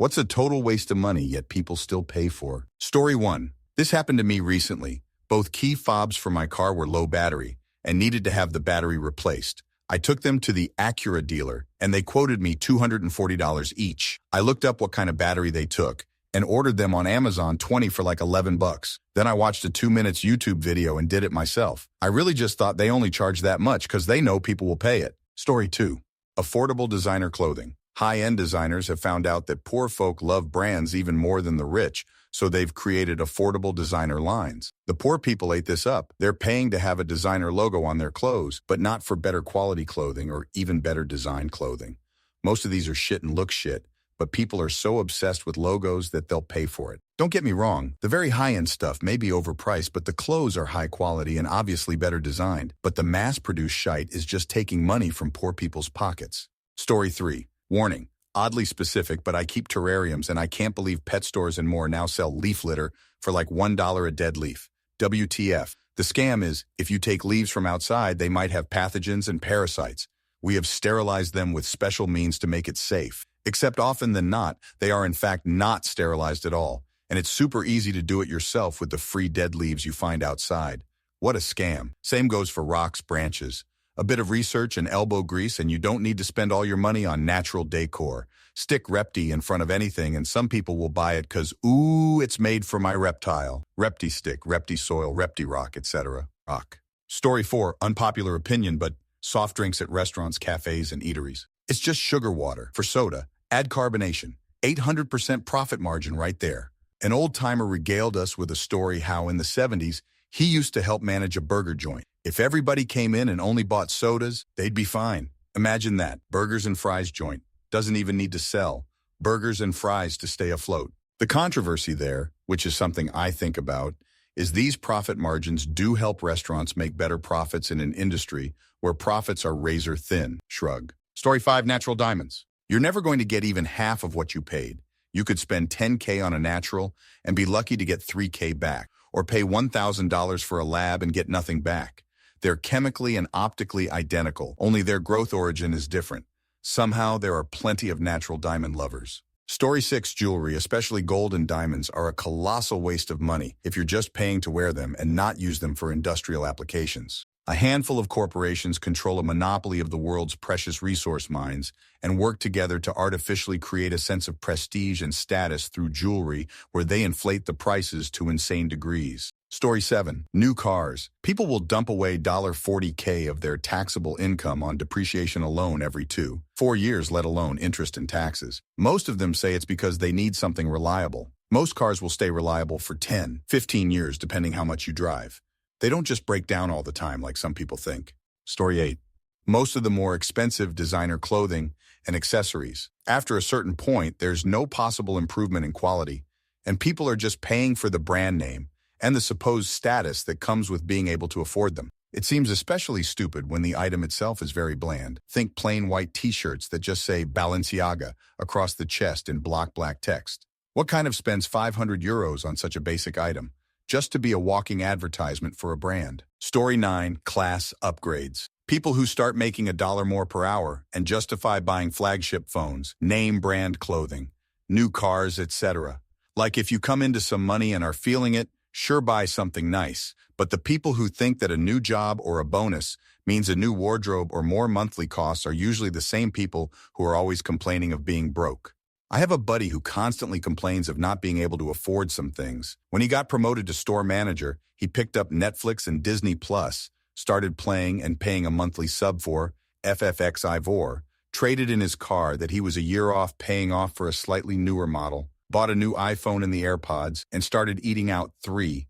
What's a total waste of money yet people still pay for? Story 1. This happened to me recently. Both key fobs for my car were low battery and needed to have the battery replaced. I took them to the Acura dealer and they quoted me $240 each. I looked up what kind of battery they took and ordered them on Amazon 20 for like 11 bucks. Then I watched a 2 minutes YouTube video and did it myself. I really just thought they only charge that much because they know people will pay it. Story 2. Affordable designer clothing. High-end designers have found out that poor folk love brands even more than the rich, so they've created affordable designer lines. The poor people ate this up. They're paying to have a designer logo on their clothes, but not for better quality clothing or even better designed clothing. Most of these are shit and look shit, but people are so obsessed with logos that they'll pay for it. Don't get me wrong, the very high-end stuff may be overpriced, but the clothes are high quality and obviously better designed. But the mass-produced shite is just taking money from poor people's pockets. Story 3. Warning. Oddly specific, but I keep terrariums and I can't believe pet stores and more now sell leaf litter for like $1 a dead leaf. WTF. The scam is, if you take leaves from outside, they might have pathogens and parasites. We have sterilized them with special means to make it safe. Except often than not, they are in fact not sterilized at all. And it's super easy to do it yourself with the free dead leaves you find outside. What a scam. Same goes for rocks, branches. A bit of research and elbow grease and you don't need to spend all your money on natural decor. Stick Repti in front of anything and some people will buy it because, ooh, it's made for my reptile. Repti stick, Repti soil, Repti rock, etc. Rock. Story 4. Unpopular opinion, but soft drinks at restaurants, cafes, and eateries. It's just sugar water. For soda, add carbonation. 800% profit margin right there. An old-timer regaled us with a story how in the 70s, he used to help manage a burger joint. If everybody came in and only bought sodas, they'd be fine. Imagine that. Burgers and fries joint. Doesn't even need to sell. Burgers and fries to stay afloat. The controversy there, which is something I think about, is these profit margins do help restaurants make better profits in an industry where profits are razor thin. Shrug. Story 5. Natural diamonds. You're never going to get even half of what you paid. You could spend $10K on a natural and be lucky to get $3K back, or pay $1,000 for a lab and get nothing back. They're chemically and optically identical, only their growth origin is different. Somehow, there are plenty of natural diamond lovers. Story 6. Jewelry, especially gold and diamonds, are a colossal waste of money if you're just paying to wear them and not use them for industrial applications. A handful of corporations control a monopoly of the world's precious resource mines and work together to artificially create a sense of prestige and status through jewelry where they inflate the prices to insane degrees. Story 7. New cars. People will dump away $40K of their taxable income on depreciation alone every 2-4 years, let alone interest and taxes. Most of them say it's because they need something reliable. Most cars will stay reliable for 10-15 years depending how much you drive. They don't just break down all the time like some people think. Story 8. Most of the more expensive designer clothing and accessories. After a certain point, there's no possible improvement in quality, and people are just paying for the brand name and the supposed status that comes with being able to afford them. It seems especially stupid when the item itself is very bland. Think plain white t-shirts that just say Balenciaga across the chest in block black text. What kind of spends €500 on such a basic item, just to be a walking advertisement for a brand? Story 9. Class upgrades. People who start making $1 more per hour and justify buying flagship phones, name brand clothing, new cars, etc. Like if you come into some money and are feeling it, sure, buy something nice. But the people who think that a new job or a bonus means a new wardrobe or more monthly costs are usually the same people who are always complaining of being broke. I have a buddy who constantly complains of not being able to afford some things. When he got promoted to store manager, he picked up Netflix and Disney Plus, started playing and paying a monthly sub for FFX Ivor, traded in his car that he was a year off paying off for a slightly newer model, bought a new iPhone and the AirPods, and started eating out 3-4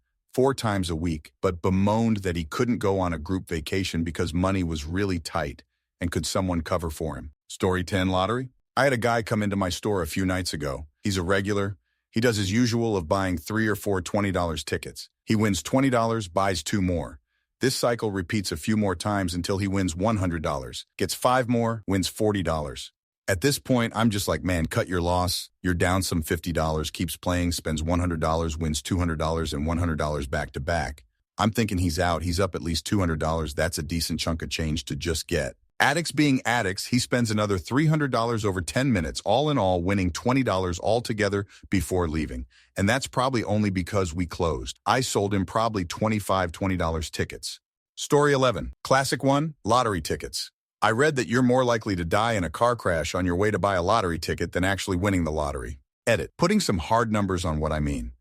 times a week, but bemoaned that he couldn't go on a group vacation because money was really tight, and could someone cover for him? Story 10. Lottery. I had a guy come into my store a few nights ago. He's a regular. He does his usual of buying 3 or 4 $20 tickets. He wins $20, buys 2 more. This cycle repeats a few more times until he wins $100, gets 5 more, wins $40. At this point, I'm just like, man, cut your loss. You're down some $50, keeps playing, spends $100, wins $200 and $100 back to back. I'm thinking he's out. He's up at least $200. That's a decent chunk of change to just get. Addicts being addicts, he spends another $300 over 10 minutes, all in all winning $20 altogether before leaving. And that's probably only because we closed. I sold him probably $20 tickets. Story 11. Classic 1. Lottery tickets. I read that you're more likely to die in a car crash on your way to buy a lottery ticket than actually winning the lottery. Edit. Putting some hard numbers on what I mean.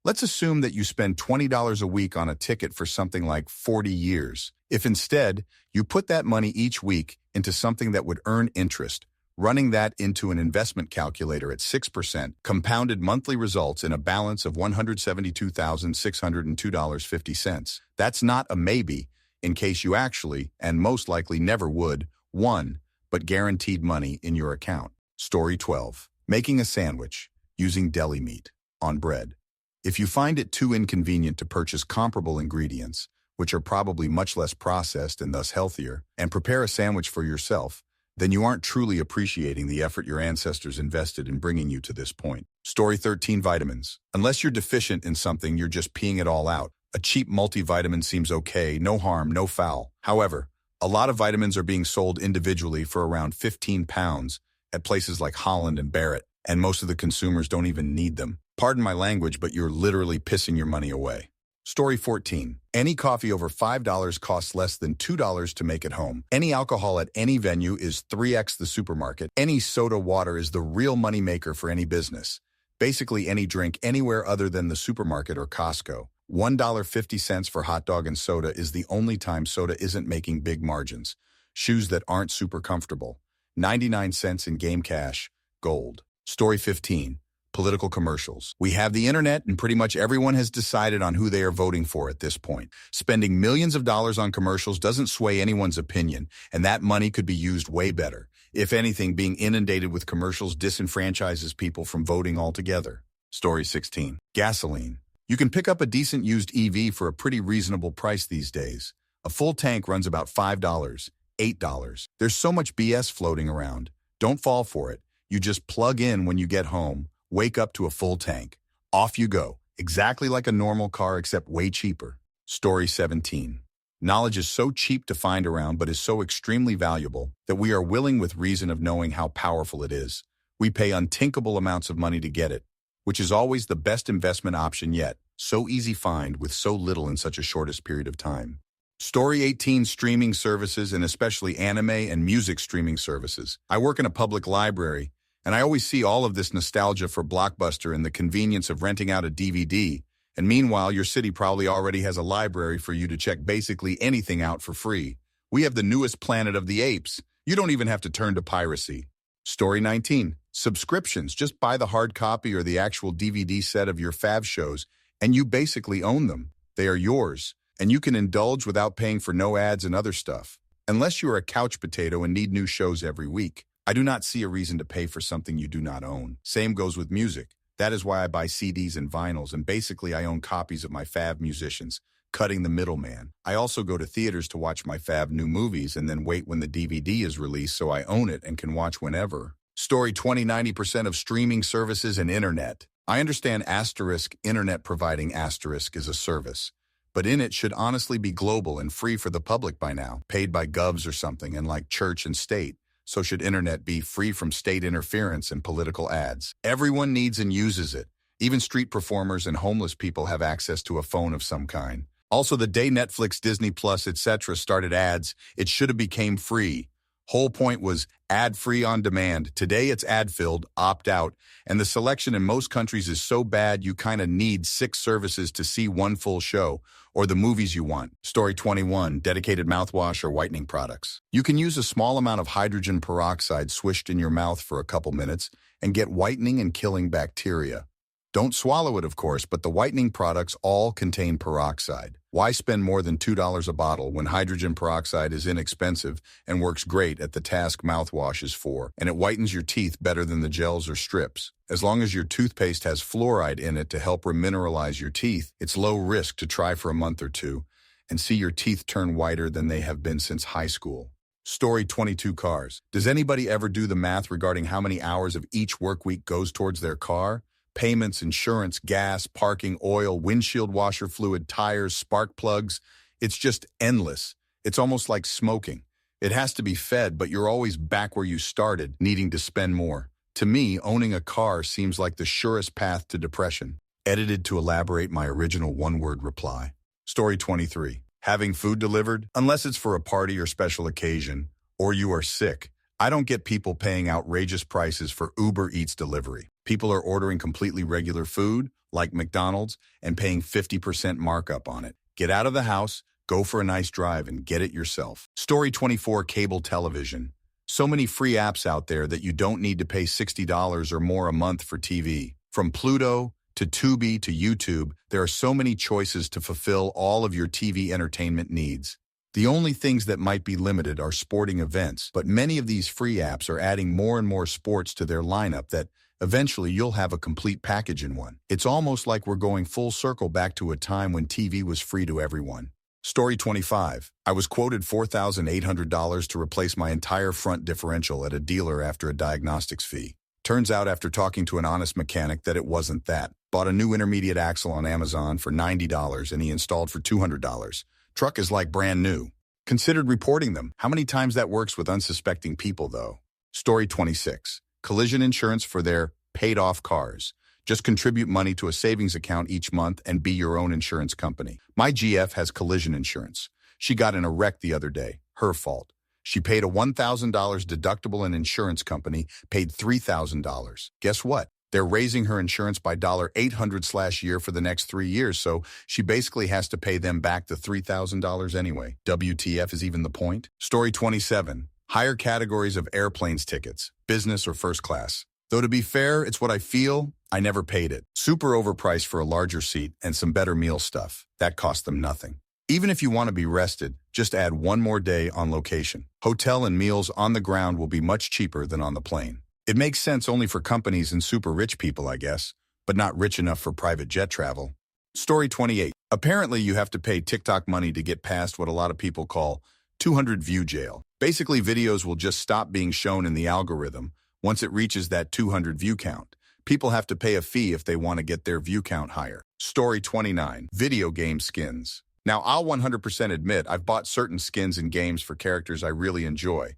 Let's assume that you spend $20 a week on a ticket for something like 40 years. If instead, you put that money each week into something that would earn interest, running that into an investment calculator at 6%, compounded monthly results in a balance of $172,602.50. That's not a maybe, in case you actually, and most likely never would, won, but guaranteed money in your account. Story 12. Making a sandwich using deli meat on bread. If you find it too inconvenient to purchase comparable ingredients, which are probably much less processed and thus healthier, and prepare a sandwich for yourself, then you aren't truly appreciating the effort your ancestors invested in bringing you to this point. Story 13. Vitamins. Unless you're deficient in something, you're just peeing it all out. A cheap multivitamin seems okay, no harm, no foul. However, a lot of vitamins are being sold individually for around 15 pounds at places like Holland and Barrett, and most of the consumers don't even need them. Pardon my language, but you're literally pissing your money away. Story 14. Any coffee over $5 costs less than $2 to make at home. Any alcohol at any venue is 3x the supermarket. Any soda water is the real money maker for any business. Basically any drink anywhere other than the supermarket or Costco. $1.50 for hot dog and soda is the only time soda isn't making big margins. Shoes that aren't super comfortable. 99 cents in game cash. Gold. Story 15. Political commercials. We have the internet and pretty much everyone has decided on who they are voting for at this point. Spending millions of dollars on commercials doesn't sway anyone's opinion, and that money could be used way better. If anything, being inundated with commercials disenfranchises people from voting altogether. Story 16. Gasoline. You can pick up a decent used EV for a pretty reasonable price these days. A full tank runs about $5, $8. There's so much BS floating around. Don't fall for it. You just plug in when you get home, wake up to a full tank. Off you go, exactly like a normal car except way cheaper. Story 17. Knowledge is so cheap to find around but is so extremely valuable that we are willing with reason of knowing how powerful it is. We pay unthinkable amounts of money to get it, which is always the best investment option yet. So easy find with so little in such a shortest period of time. Story 18. Streaming services and especially anime and music streaming services. I work in a public library, and I always see all of this nostalgia for Blockbuster and the convenience of renting out a DVD. And meanwhile, your city probably already has a library for you to check basically anything out for free. We have the newest Planet of the Apes. You don't even have to turn to piracy. Story 19. Subscriptions. Just buy the hard copy or the actual DVD set of your fav shows, and you basically own them. They are yours, and you can indulge without paying for no ads and other stuff. Unless you are a couch potato and need new shows every week. I do not see a reason to pay for something you do not own. Same goes with music. That is why I buy CDs and vinyls, and basically I own copies of my fav musicians, cutting the middleman. I also go to theaters to watch my fav new movies and then wait when the DVD is released so I own it and can watch whenever. Story 20. 90% of streaming services and internet. I understand asterisk internet providing asterisk is a service, but in it should honestly be global and free for the public by now, paid by govs or something, and like church and state. So should internet be free from state interference and political ads. Everyone needs and uses it. Even street performers and homeless people have access to a phone of some kind. Also, the day Netflix, Disney Plus, etc. started ads, it should have became free. Whole point was ad-free on demand. Today it's ad-filled, opt-out, and the selection in most countries is so bad you kind of need 6 services to see one full show, or the movies you want. Story 21. Dedicated mouthwash or whitening products. You can use a small amount of hydrogen peroxide swished in your mouth for a couple minutes and get whitening and killing bacteria. Don't swallow it, of course, but the whitening products all contain peroxide. Why spend more than $2 a bottle when hydrogen peroxide is inexpensive and works great at the task mouthwash is for, and it whitens your teeth better than the gels or strips? As long as your toothpaste has fluoride in it to help remineralize your teeth, it's low risk to try for a month or two and see your teeth turn whiter than they have been since high school. Story 22. Cars. Does anybody ever do the math regarding how many hours of each work week goes towards their car? Payments, insurance, gas, parking, oil, windshield washer fluid, tires, spark plugs. It's just endless. It's almost like smoking. It has to be fed, but you're always back where you started, needing to spend more. To me, owning a car seems like the surest path to depression. Edited to elaborate my original one-word reply. Story 23. Having food delivered, unless it's for a party or special occasion, or you are sick, I don't get people paying outrageous prices for Uber Eats delivery. People are ordering completely regular food, like McDonald's, and paying 50% markup on it. Get out of the house, go for a nice drive, and get it yourself. Story 24. Cable television. So many free apps out there that you don't need to pay $60 or more a month for TV. From Pluto to Tubi to YouTube, there are so many choices to fulfill all of your TV entertainment needs. The only things that might be limited are sporting events, but many of these free apps are adding more and more sports to their lineup that eventually you'll have a complete package in one. It's almost like we're going full circle back to a time when TV was free to everyone. Story 25. I was quoted $4,800 to replace my entire front differential at a dealer after a diagnostics fee. Turns out after talking to an honest mechanic that it wasn't that. Bought a new intermediate axle on Amazon for $90 and he installed for $200. Truck is like brand new. Considered reporting them. How many times that works with unsuspecting people, though? Story 26. Collision insurance for their paid-off cars. Just contribute money to a savings account each month and be your own insurance company. My GF has collision insurance. She got in a wreck the other day. Her fault. She paid a $1,000 deductible and insurance company paid $3,000. Guess what? They're raising her insurance by $800/year for the next 3 years, so she basically has to pay them back the $3,000 anyway. WTF is even the point? Story 27. Higher categories of airplanes tickets, business or first class. Though to be fair, it's what I feel. I never paid it. Super overpriced for a larger seat and some better meal stuff. That cost them nothing. Even if you want to be rested, just add one more day on location. Hotel and meals on the ground will be much cheaper than on the plane. It makes sense only for companies and super rich people, I guess, but not rich enough for private jet travel. Story 28. Apparently, you have to pay TikTok money to get past what a lot of people call 200 view jail. Basically, videos will just stop being shown in the algorithm once it reaches that 200 view count. People have to pay a fee if they want to get their view count higher. Story 29. Video game skins. Now, I'll 100% admit I've bought certain skins in games for characters I really enjoy,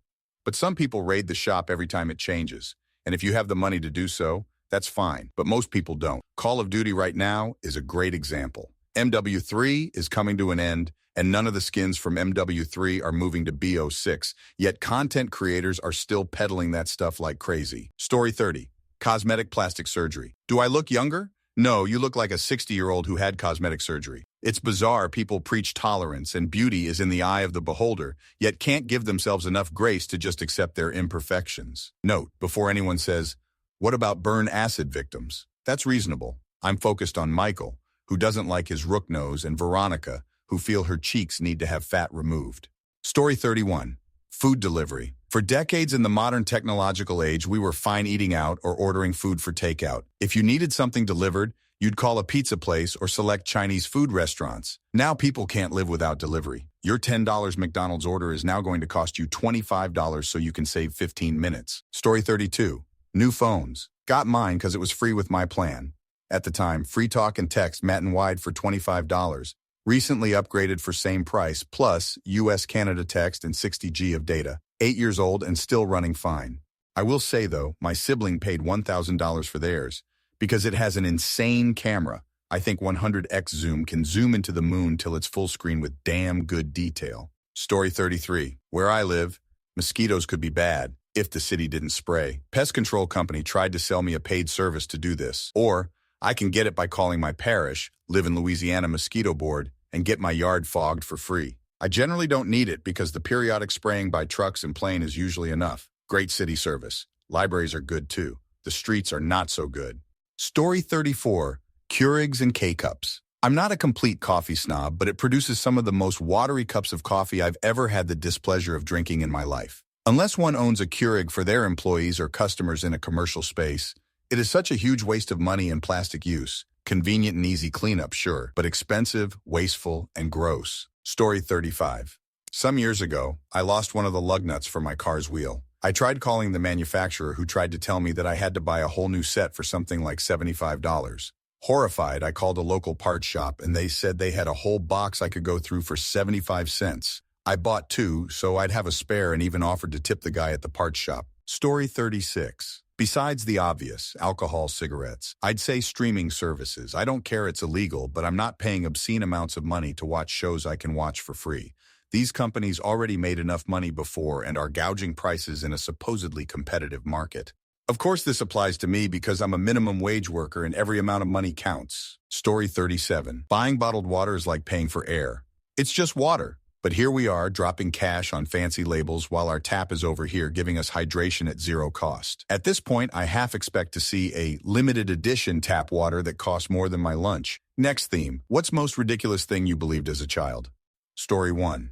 but some people raid the shop every time it changes. And if you have the money to do so, that's fine, but most people don't. Call of Duty right now is a great example. MW3 is coming to an end, and none of the skins from MW3 are moving to BO6, yet content creators are still peddling that stuff like crazy. Story 30. Cosmetic plastic surgery. Do I look younger? No, you look like a 60-year-old who had cosmetic surgery. It's bizarre people preach tolerance and beauty is in the eye of the beholder, yet can't give themselves enough grace to just accept their imperfections. Note, before anyone says, what about burn acid victims? That's reasonable. I'm focused on Michael, who doesn't like his rook nose, and Veronica, who feel her cheeks need to have fat removed. Story 31. Food delivery. For decades in the modern technological age, we were fine eating out or ordering food for takeout. If you needed something delivered, you'd call a pizza place or select Chinese food restaurants. Now people can't live without delivery. Your $10 McDonald's order is now going to cost you $25 so you can save 15 minutes. Story 32. New phones. Got mine because it was free with my plan. At the time, free talk and text Matt and wide for $25. Recently upgraded for same price, plus US-Canada text and 60 GB of data. 8 years old and still running fine. I will say, though, my sibling paid $1,000 for theirs because it has an insane camera. I think 100x zoom can zoom into the moon till it's full screen with damn good detail. Story 33. Where I live, mosquitoes could be bad if the city didn't spray. Pest control company tried to sell me a paid service to do this. Or I can get it by calling my parish, live in Louisiana mosquito board, and get my yard fogged for free. I generally don't need it because the periodic spraying by trucks and plane is usually enough. Great city service. Libraries are good too. The streets are not so good. Story 34. Keurigs and K-Cups. I'm not a complete coffee snob, but it produces some of the most watery cups of coffee I've ever had the displeasure of drinking in my life. Unless one owns a Keurig for their employees or customers in a commercial space, it is such a huge waste of money and plastic use. Convenient and easy cleanup, sure, but expensive, wasteful, and gross. Story 35. Some years ago, I lost one of the lug nuts for my car's wheel. I tried calling the manufacturer who tried to tell me that I had to buy a whole new set for something like $75. Horrified, I called a local parts shop and they said they had a whole box I could go through for 75 cents. I bought two, so I'd have a spare and even offered to tip the guy at the parts shop. Story 36. Besides the obvious, alcohol, cigarettes, I'd say streaming services. I don't care it's illegal, but I'm not paying obscene amounts of money to watch shows I can watch for free. These companies already made enough money before and are gouging prices in a supposedly competitive market. Of course this applies to me because I'm a minimum wage worker and every amount of money counts. Story 37. Buying bottled water is like paying for air. It's just water. But here we are, dropping cash on fancy labels while our tap is over here giving us hydration at zero cost. At this point, I half expect to see a limited edition tap water that costs more than my lunch. Next theme. What's most ridiculous thing you believed as a child? Story 1.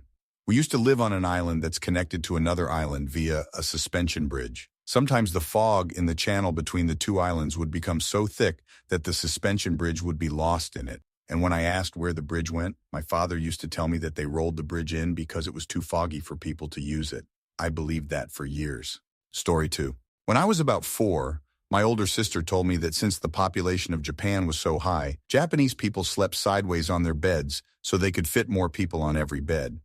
We used to live on an island that's connected to another island via a suspension bridge. Sometimes the fog in the channel between the two islands would become so thick that the suspension bridge would be lost in it. And when I asked where the bridge went, my father used to tell me that they rolled the bridge in because it was too foggy for people to use it. I believed that for years. Story 2. When I was about 4, my older sister told me that since the population of Japan was so high, Japanese people slept sideways on their beds so they could fit more people on every bed.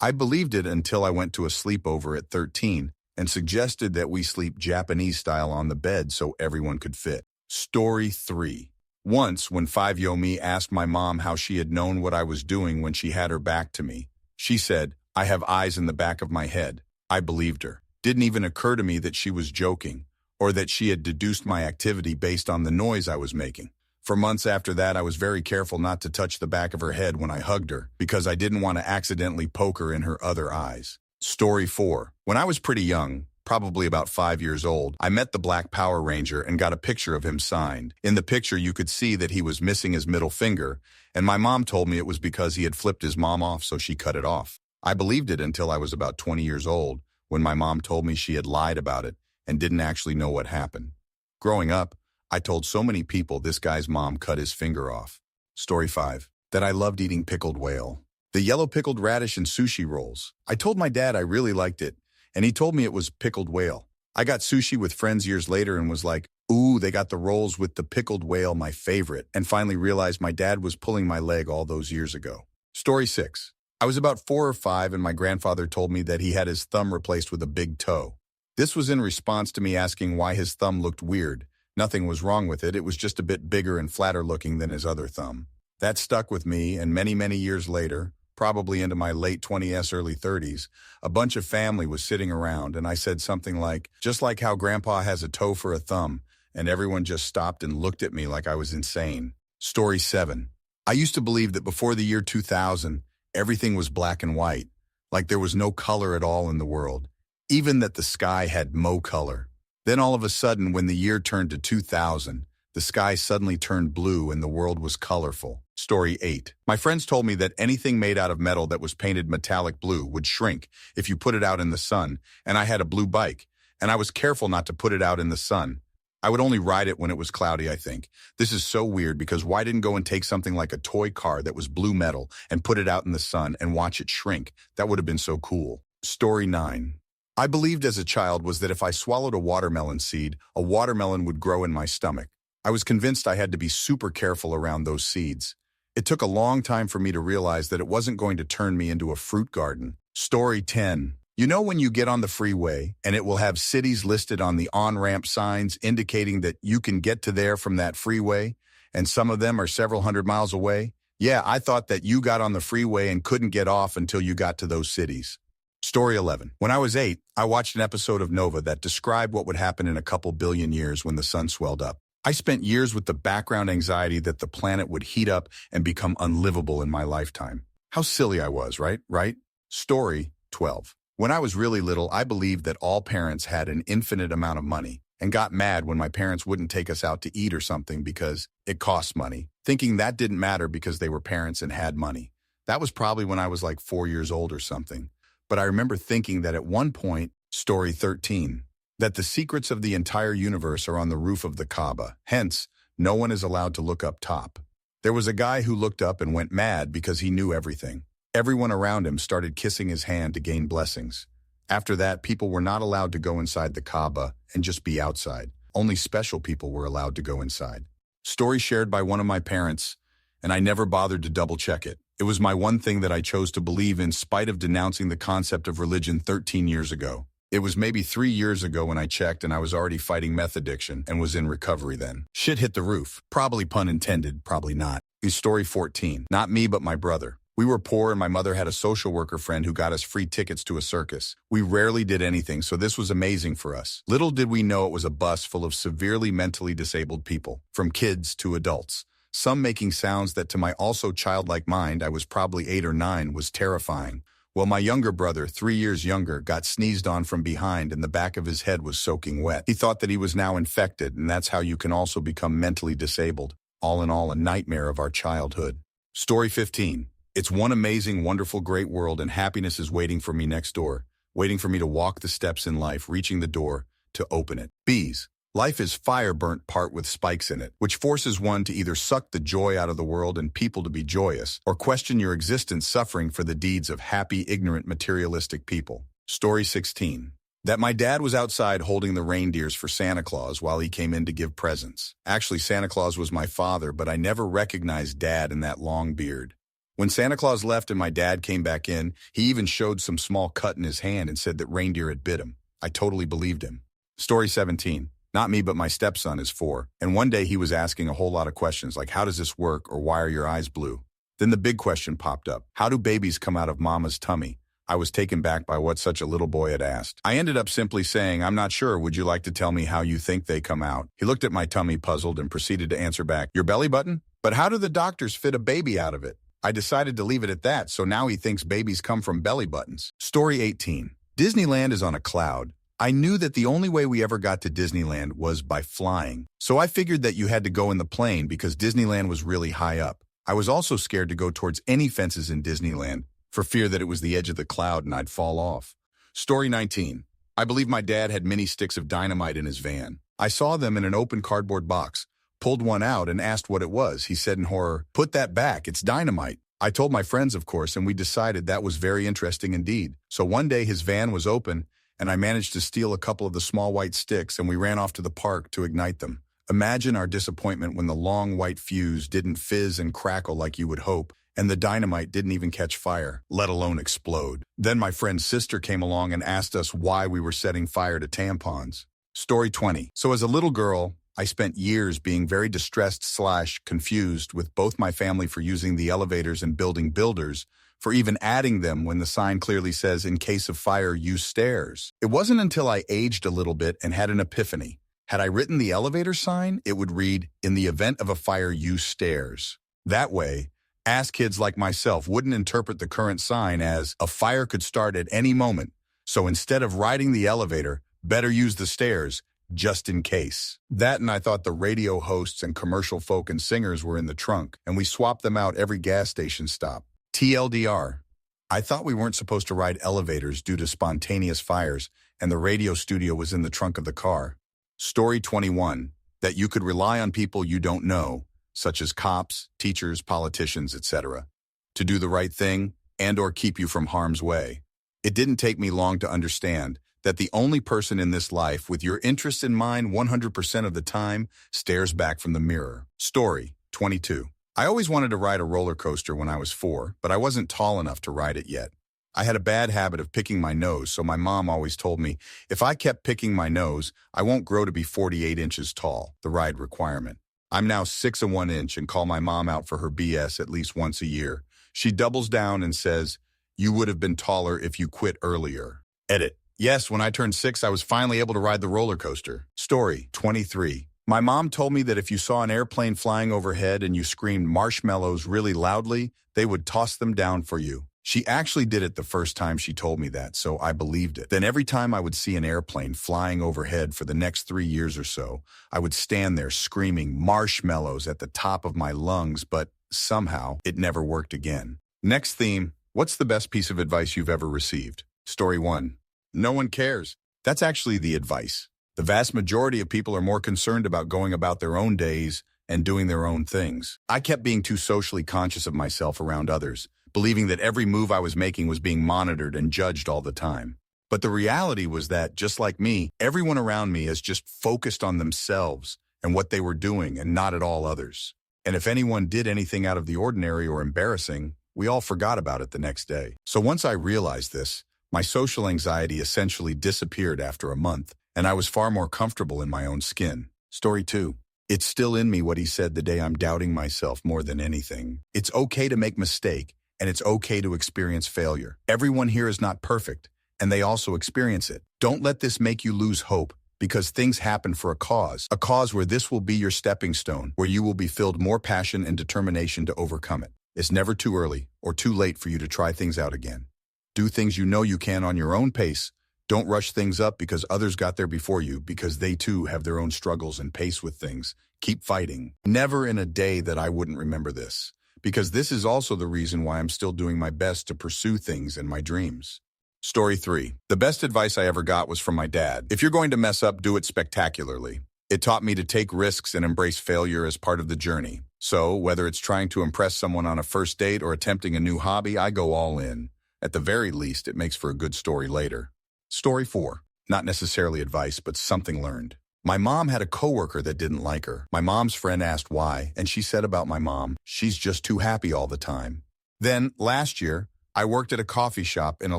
I believed it until I went to a sleepover at 13 and suggested that we sleep Japanese style on the bed so everyone could fit. Story 3. Once, when 5-Yo-Me asked my mom how she had known what I was doing when she had her back to me, she said, "I have eyes in the back of my head." I believed her. Didn't even occur to me that she was joking, or that she had deduced my activity based on the noise I was making. For months after that, I was very careful not to touch the back of her head when I hugged her, because I didn't want to accidentally poke her in her other eyes. Story 4. When I was pretty young, probably about 5 years old, I met the Black Power Ranger and got a picture of him signed. In the picture, you could see that he was missing his middle finger, and my mom told me it was because he had flipped his mom off, so she cut it off. I believed it until I was about 20 years old, when my mom told me she had lied about it and didn't actually know what happened. Growing up, I told so many people this guy's mom cut his finger off. Story 5. That I loved eating pickled whale. The yellow pickled radish and sushi rolls. I told my dad I really liked it, and he told me it was pickled whale. I got sushi with friends years later and was like, ooh, they got the rolls with the pickled whale, my favorite, and finally realized my dad was pulling my leg all those years ago. Story 6. I was about 4 or 5 and my grandfather told me that he had his thumb replaced with a big toe. This was in response to me asking why his thumb looked weird. Nothing was wrong with it, it was just a bit bigger and flatter looking than his other thumb. That stuck with me, and many years later, probably into my late 20s, early 30s, a bunch of family was sitting around and I said something like, just like how Grandpa has a toe for a thumb, and everyone just stopped and looked at me like I was insane. Story 7. I used to believe that before the year 2000, everything was black and white, like there was no color at all in the world, even that the sky had mo color. Then all of a sudden, when the year turned to 2000, the sky suddenly turned blue and the world was colorful. Story 8. My friends told me that anything made out of metal that was painted metallic blue would shrink if you put it out in the sun, and I had a blue bike, and I was careful not to put it out in the sun. I would only ride it when it was cloudy, I think. This is so weird because why didn't go and take something like a toy car that was blue metal and put it out in the sun and watch it shrink? That would have been so cool. Story 9. I believed as a child was that if I swallowed a watermelon seed, a watermelon would grow in my stomach. I was convinced I had to be super careful around those seeds. It took a long time for me to realize that it wasn't going to turn me into a fruit garden. Story 10. You know when you get on the freeway and it will have cities listed on the on-ramp signs indicating that you can get to there from that freeway, and some of them are several hundred miles away? Yeah, I thought that you got on the freeway and couldn't get off until you got to those cities. Story 11. When I was 8, I watched an episode of Nova that described what would happen in a couple billion years when the sun swelled up. I spent years with the background anxiety that the planet would heat up and become unlivable in my lifetime. How silly I was, right? Story 12. When I was really little, I believed that all parents had an infinite amount of money and got mad when my parents wouldn't take us out to eat or something because it costs money, thinking that didn't matter because they were parents and had money. That was probably when I was like 4 years old or something. But I remember thinking that at one point, Story 13, that the secrets of the entire universe are on the roof of the Kaaba. Hence, no one is allowed to look up top. There was a guy who looked up and went mad because he knew everything. Everyone around him started kissing his hand to gain blessings. After that, people were not allowed to go inside the Kaaba and just be outside. Only special people were allowed to go inside. Story shared by one of my parents, and I never bothered to double check it. It was my one thing that I chose to believe in spite of denouncing the concept of religion 13 years ago. It was maybe 3 years ago when I checked and I was already fighting meth addiction and was in recovery then. Shit hit the roof. Probably pun intended, probably not. Story 14. Not me, but my brother. We were poor and my mother had a social worker friend who got us free tickets to a circus. We rarely did anything, so this was amazing for us. Little did we know it was a bus full of severely mentally disabled people, from kids to adults. Some making sounds that to my also childlike mind, I was probably 8 or 9, was terrifying. Well, my younger brother, 3 years younger, got sneezed on from behind and the back of his head was soaking wet. He thought that he was now infected, and that's how you can also become mentally disabled. All in all, a nightmare of our childhood. Story 15. It's one amazing, wonderful, great world, and happiness is waiting for me next door, waiting for me to walk the steps in life, reaching the door to open it. Bees. Life is fire burnt part with spikes in it, which forces one to either suck the joy out of the world and people to be joyous, or question your existence suffering for the deeds of happy, ignorant, materialistic people. Story 16. That my dad was outside holding the reindeers for Santa Claus while he came in to give presents. Actually, Santa Claus was my father, but I never recognized Dad in that long beard. When Santa Claus left and my dad came back in, he even showed some small cut in his hand and said that reindeer had bit him. I totally believed him. Story 17. Not me, but my stepson is 4, and one day he was asking a whole lot of questions like, how does this work, or why are your eyes blue? Then the big question popped up. How do babies come out of mama's tummy? I was taken back by what such a little boy had asked. I ended up simply saying, I'm not sure, would you like to tell me how you think they come out? He looked at my tummy puzzled and proceeded to answer back, your belly button? But how do the doctors fit a baby out of it? I decided to leave it at that, so now he thinks babies come from belly buttons. Story 18. Disneyland is on a cloud. I knew that the only way we ever got to Disneyland was by flying, so I figured that you had to go in the plane because Disneyland was really high up. I was also scared to go towards any fences in Disneyland for fear that it was the edge of the cloud and I'd fall off. Story 19. I believe my dad had mini sticks of dynamite in his van. I saw them in an open cardboard box, pulled one out and asked what it was. He said in horror, "Put that back, it's dynamite." I told my friends, of course, and we decided that was very interesting indeed. So one day his van was open, and I managed to steal a couple of the small white sticks, and we ran off to the park to ignite them. Imagine our disappointment when the long white fuse didn't fizz and crackle like you would hope, and the dynamite didn't even catch fire, let alone explode. Then my friend's sister came along and asked us why we were setting fire to tampons. Story 20. So as a little girl, I spent years being very distressed/confused with both my family for using the elevators and building builders, for even adding them when the sign clearly says, in case of fire, use stairs. It wasn't until I aged a little bit and had an epiphany. Had I written the elevator sign, it would read, in the event of a fire, use stairs. That way, ass kids like myself wouldn't interpret the current sign as a fire could start at any moment, so instead of riding the elevator, better use the stairs, just in case. That and I thought the radio hosts and commercial folk and singers were in the trunk, and we swapped them out every gas station stop. TLDR. I thought we weren't supposed to ride elevators due to spontaneous fires, and the radio studio was in the trunk of the car. Story 21. That you could rely on people you don't know, such as cops, teachers, politicians, etc., to do the right thing and or keep you from harm's way. It didn't take me long to understand that the only person in this life with your interest in mind 100% of the time stares back from the mirror. Story 22. I always wanted to ride a roller coaster when I was 4, but I wasn't tall enough to ride it yet. I had a bad habit of picking my nose, so my mom always told me, if I kept picking my nose, I won't grow to be 48 inches tall, the ride requirement. I'm now 6 and 1 inch and call my mom out for her BS at least once a year. She doubles down and says, you would have been taller if you quit earlier. Edit. Yes, when I turned 6, I was finally able to ride the roller coaster. Story 23. My mom told me that if you saw an airplane flying overhead and you screamed marshmallows really loudly, they would toss them down for you. She actually did it the first time she told me that, so I believed it. Then every time I would see an airplane flying overhead for the next 3 years or so, I would stand there screaming marshmallows at the top of my lungs, but somehow it never worked again. Next theme, what's the best piece of advice you've ever received? Story 1. No one cares. That's actually the advice. The vast majority of people are more concerned about going about their own days and doing their own things. I kept being too socially conscious of myself around others, believing that every move I was making was being monitored and judged all the time. But the reality was that, just like me, everyone around me is just focused on themselves and what they were doing and not at all others. And if anyone did anything out of the ordinary or embarrassing, we all forgot about it the next day. So once I realized this, my social anxiety essentially disappeared after a month, and I was far more comfortable in my own skin. Story 2. It's still in me what he said the day I'm doubting myself more than anything. It's okay to make mistake, and it's okay to experience failure. Everyone here is not perfect, and they also experience it. Don't let this make you lose hope, because things happen for a cause where this will be your stepping stone, where you will be filled more passion and determination to overcome it. It's never too early or too late for you to try things out again. Do things you know you can on your own pace. Don't rush things up because others got there before you, because they too have their own struggles and pace with things. Keep fighting. Never in a day that I wouldn't remember this, because this is also the reason why I'm still doing my best to pursue things and my dreams. Story 3. The best advice I ever got was from my dad. If you're going to mess up, do it spectacularly. It taught me to take risks and embrace failure as part of the journey. So, whether it's trying to impress someone on a first date or attempting a new hobby, I go all in. At the very least, it makes for a good story later. Story 4. Not necessarily advice, but something learned. My mom had a coworker that didn't like her. My mom's friend asked why, and she said about my mom, she's just too happy all the time. Then, last year, I worked at a coffee shop in a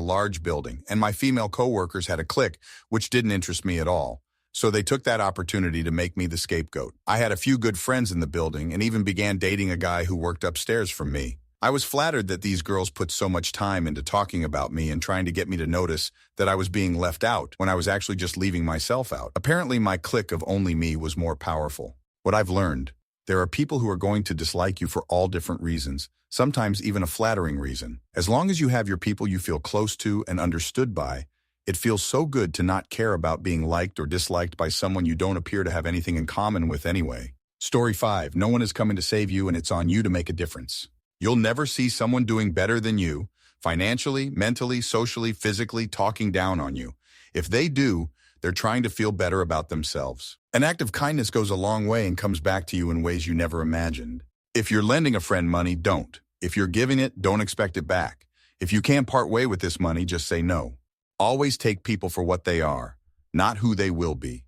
large building, and my female coworkers had a clique, which didn't interest me at all. So they took that opportunity to make me the scapegoat. I had a few good friends in the building and even began dating a guy who worked upstairs from me. I was flattered that these girls put so much time into talking about me and trying to get me to notice that I was being left out when I was actually just leaving myself out. Apparently, my clique of only me was more powerful. What I've learned: there are people who are going to dislike you for all different reasons, sometimes even a flattering reason. As long as you have your people you feel close to and understood by, it feels so good to not care about being liked or disliked by someone you don't appear to have anything in common with anyway. Story 5. No one is coming to save you, and it's on you to make a difference. You'll never see someone doing better than you, financially, mentally, socially, physically, talking down on you. If they do, they're trying to feel better about themselves. An act of kindness goes a long way and comes back to you in ways you never imagined. If you're lending a friend money, don't. If you're giving it, don't expect it back. If you can't part way with this money, just say no. Always take people for what they are, not who they will be.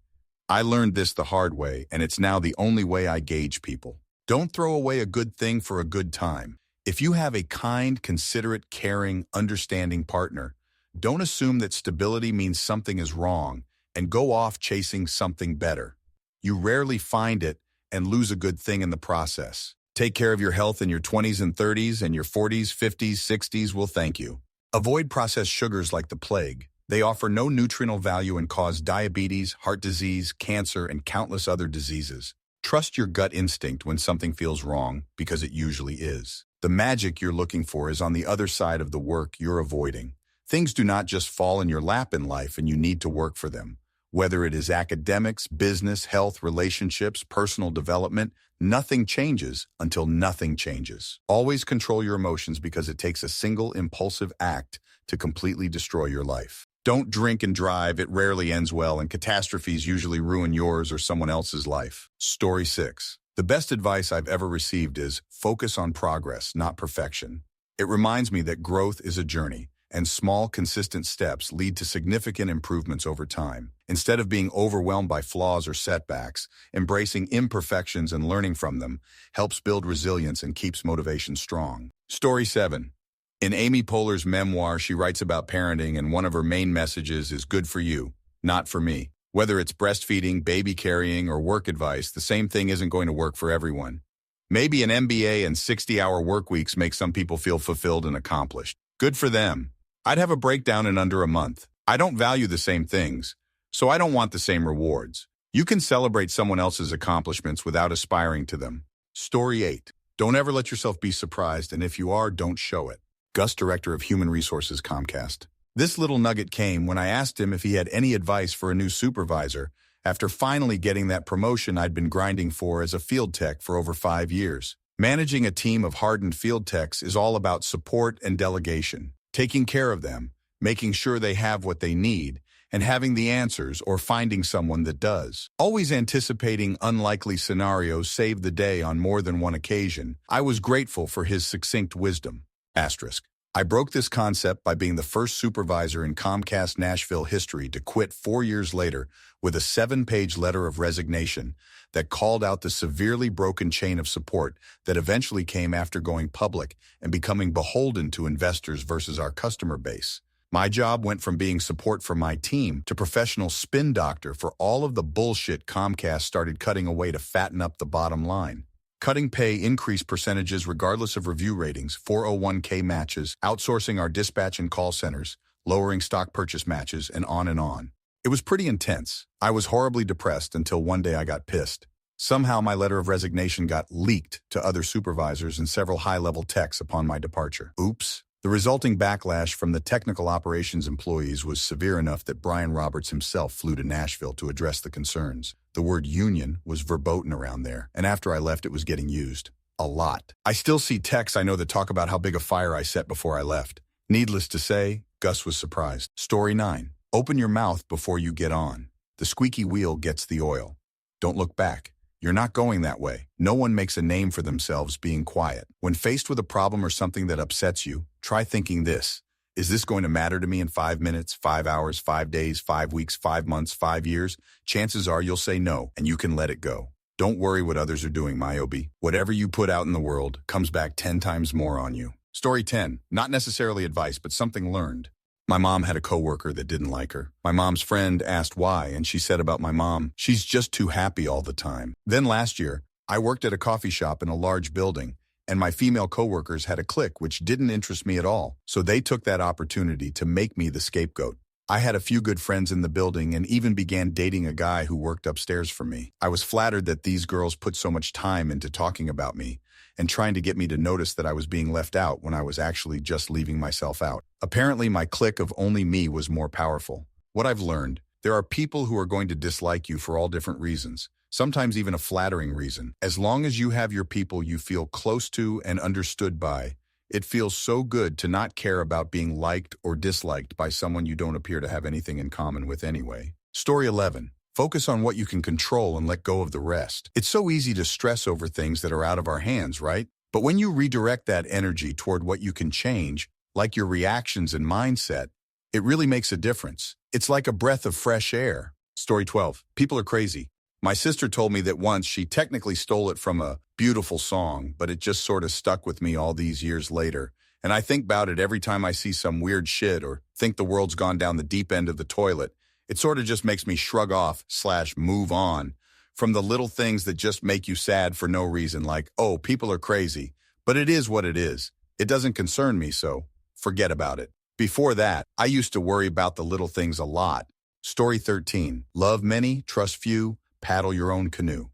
I learned this the hard way, and it's now the only way I gauge people. Don't throw away a good thing for a good time. If you have a kind, considerate, caring, understanding partner, don't assume that stability means something is wrong and go off chasing something better. You rarely find it and lose a good thing in the process. Take care of your health in your 20s and 30s, and your 40s, 50s, 60s will thank you. Avoid processed sugars like the plague. They offer no nutritional value and cause diabetes, heart disease, cancer, and countless other diseases. Trust your gut instinct when something feels wrong, because it usually is. The magic you're looking for is on the other side of the work you're avoiding. Things do not just fall in your lap in life, and you need to work for them. Whether it is academics, business, health, relationships, personal development, nothing changes until nothing changes. Always control your emotions, because it takes a single impulsive act to completely destroy your life. Don't drink and drive. It rarely ends well, and catastrophes usually ruin yours or someone else's life. Story 6. The best advice I've ever received is focus on progress, not perfection. It reminds me that growth is a journey, and small, consistent steps lead to significant improvements over time. Instead of being overwhelmed by flaws or setbacks, embracing imperfections and learning from them helps build resilience and keeps motivation strong. Story 7. In Amy Poehler's memoir, she writes about parenting, and one of her main messages is good for you, not for me. Whether it's breastfeeding, baby carrying, or work advice, the same thing isn't going to work for everyone. Maybe an MBA and 60-hour work weeks make some people feel fulfilled and accomplished. Good for them. I'd have a breakdown in under a month. I don't value the same things, so I don't want the same rewards. You can celebrate someone else's accomplishments without aspiring to them. Story 8. Don't ever let yourself be surprised, and if you are, don't show it. Gus, Director of Human Resources, Comcast. This little nugget came when I asked him if he had any advice for a new supervisor after finally getting that promotion I'd been grinding for as a field tech for over 5 years. Managing a team of hardened field techs is all about support and delegation, taking care of them, making sure they have what they need, and having the answers or finding someone that does. Always anticipating unlikely scenarios saved the day on more than one occasion. I was grateful for his succinct wisdom. Asterisk. I broke this concept by being the first supervisor in Comcast Nashville history to quit 4 years later with a 7-page letter of resignation that called out the severely broken chain of support that eventually came after going public and becoming beholden to investors versus our customer base. My job went from being support for my team to professional spin doctor for all of the bullshit Comcast started cutting away to fatten up the bottom line. Cutting pay increase percentages regardless of review ratings, 401k matches, outsourcing our dispatch and call centers, lowering stock purchase matches, and on and on. It was pretty intense. I was horribly depressed until one day I got pissed. Somehow my letter of resignation got leaked to other supervisors and several high-level techs upon my departure. Oops. The resulting backlash from the technical operations employees was severe enough that Brian Roberts himself flew to Nashville to address the concerns. The word union was verboten around there, and after I left it was getting used. A lot. I still see texts I know that talk about how big a fire I set before I left. Needless to say, Gus was surprised. Story 9. Open your mouth before you get on. The squeaky wheel gets the oil. Don't look back. You're not going that way. No one makes a name for themselves being quiet. When faced with a problem or something that upsets you, try thinking this. Is this going to matter to me in 5 minutes, 5 hours, 5 days, 5 weeks, 5 months, 5 years? Chances are you'll say no, and you can let it go. Don't worry what others are doing, Myobi. Whatever you put out in the world comes back 10 times more on you. Story 10. Not necessarily advice, but something learned. My mom had a coworker that didn't like her. My mom's friend asked why, and she said about my mom, she's just too happy all the time. Then last year, I worked at a coffee shop in a large building, and my female coworkers had a clique which didn't interest me at all, so they took that opportunity to make me the scapegoat. I had a few good friends in the building and even began dating a guy who worked upstairs from me. I was flattered that these girls put so much time into talking about me and trying to get me to notice that I was being left out when I was actually just leaving myself out. Apparently, my clique of only me was more powerful. What I've learned, there are people who are going to dislike you for all different reasons, sometimes even a flattering reason. As long as you have your people you feel close to and understood by, it feels so good to not care about being liked or disliked by someone you don't appear to have anything in common with anyway. Story 11. Focus on what you can control and let go of the rest. It's so easy to stress over things that are out of our hands, right? But when you redirect that energy toward what you can change, like your reactions and mindset, it really makes a difference. It's like a breath of fresh air. Story 12. People are crazy. My sister told me that once she technically stole it from a beautiful song, but it just sort of stuck with me all these years later. And I think about it every time I see some weird shit or think the world's gone down the deep end of the toilet. It sort of just makes me shrug off / move on from the little things that just make you sad for no reason, like, oh, people are crazy. But it is what it is. It doesn't concern me, so forget about it. Before that, I used to worry about the little things a lot. Story 13. Love many, trust few, paddle your own canoe.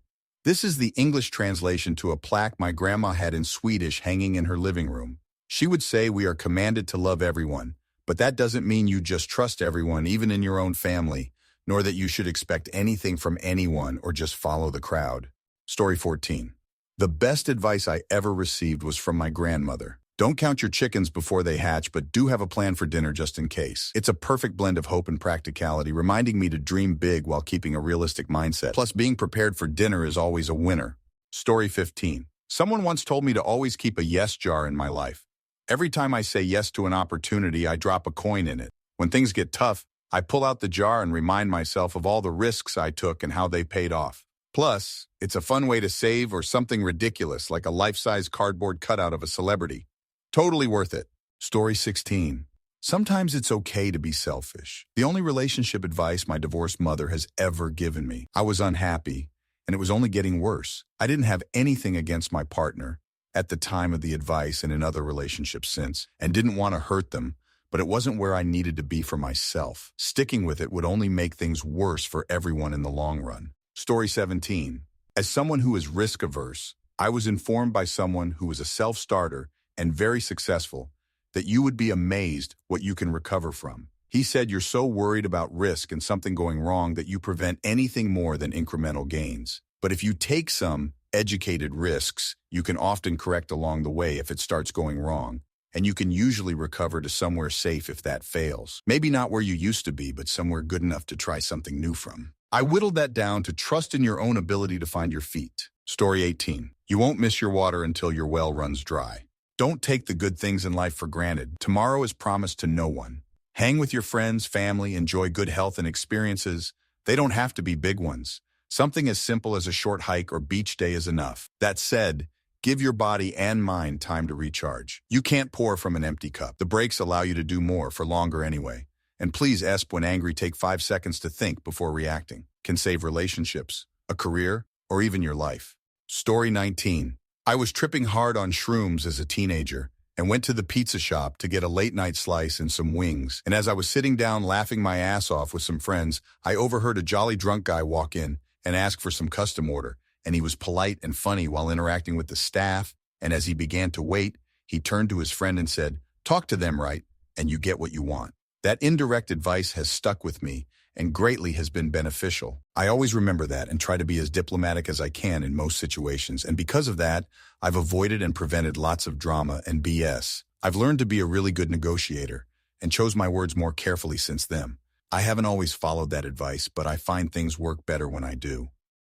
This is the English translation to a plaque my grandma had in Swedish hanging in her living room. She would say we are commanded to love everyone, but that doesn't mean you just trust everyone, even in your own family, nor that you should expect anything from anyone or just follow the crowd. Story 14. The best advice I ever received was from my grandmother. Don't count your chickens before they hatch, but do have a plan for dinner just in case. It's a perfect blend of hope and practicality, reminding me to dream big while keeping a realistic mindset. Plus, being prepared for dinner is always a winner. Story 15. Someone once told me to always keep a yes jar in my life. Every time I say yes to an opportunity, I drop a coin in it. When things get tough, I pull out the jar and remind myself of all the risks I took and how they paid off. Plus, it's a fun way to save or something ridiculous like a life-size cardboard cutout of a celebrity. Totally worth it. Story 16. Sometimes it's okay to be selfish. The only relationship advice my divorced mother has ever given me. I was unhappy, and it was only getting worse. I didn't have anything against my partner at the time of the advice and in other relationships since, and didn't want to hurt them, but it wasn't where I needed to be for myself. Sticking with it would only make things worse for everyone in the long run. Story 17. As someone who is risk-averse, I was informed by someone who was a self-starter and very successful that you would be amazed what you can recover from. He said you're so worried about risk and something going wrong that you prevent anything more than incremental gains. But if you take some educated risks, you can often correct along the way if it starts going wrong, and you can usually recover to somewhere safe if that fails. Maybe not where you used to be, but somewhere good enough to try something new from. I whittled that down to trust in your own ability to find your feet. Story 18. You won't miss your water until your well runs dry. Don't take the good things in life for granted. Tomorrow is promised to no one. Hang with your friends, family, enjoy good health and experiences. They don't have to be big ones. Something as simple as a short hike or beach day is enough. That said, give your body and mind time to recharge. You can't pour from an empty cup. The breaks allow you to do more for longer anyway. And please, when angry, take 5 seconds to think before reacting. Can save relationships, a career, or even your life. Story 19. I was tripping hard on shrooms as a teenager and went to the pizza shop to get a late-night slice and some wings. And as I was sitting down laughing my ass off with some friends, I overheard a jolly drunk guy walk in and ask for some custom order. And he was polite and funny while interacting with the staff. And as he began to wait, he turned to his friend and said, "Talk to them right, and you get what you want." That indirect advice has stuck with me and greatly has been beneficial. I always remember that and try to be as diplomatic as I can in most situations. And because of that, I've avoided and prevented lots of drama and BS. I've learned to be a really good negotiator and chose my words more carefully since then. I haven't always followed that advice, but I find things work better when I do.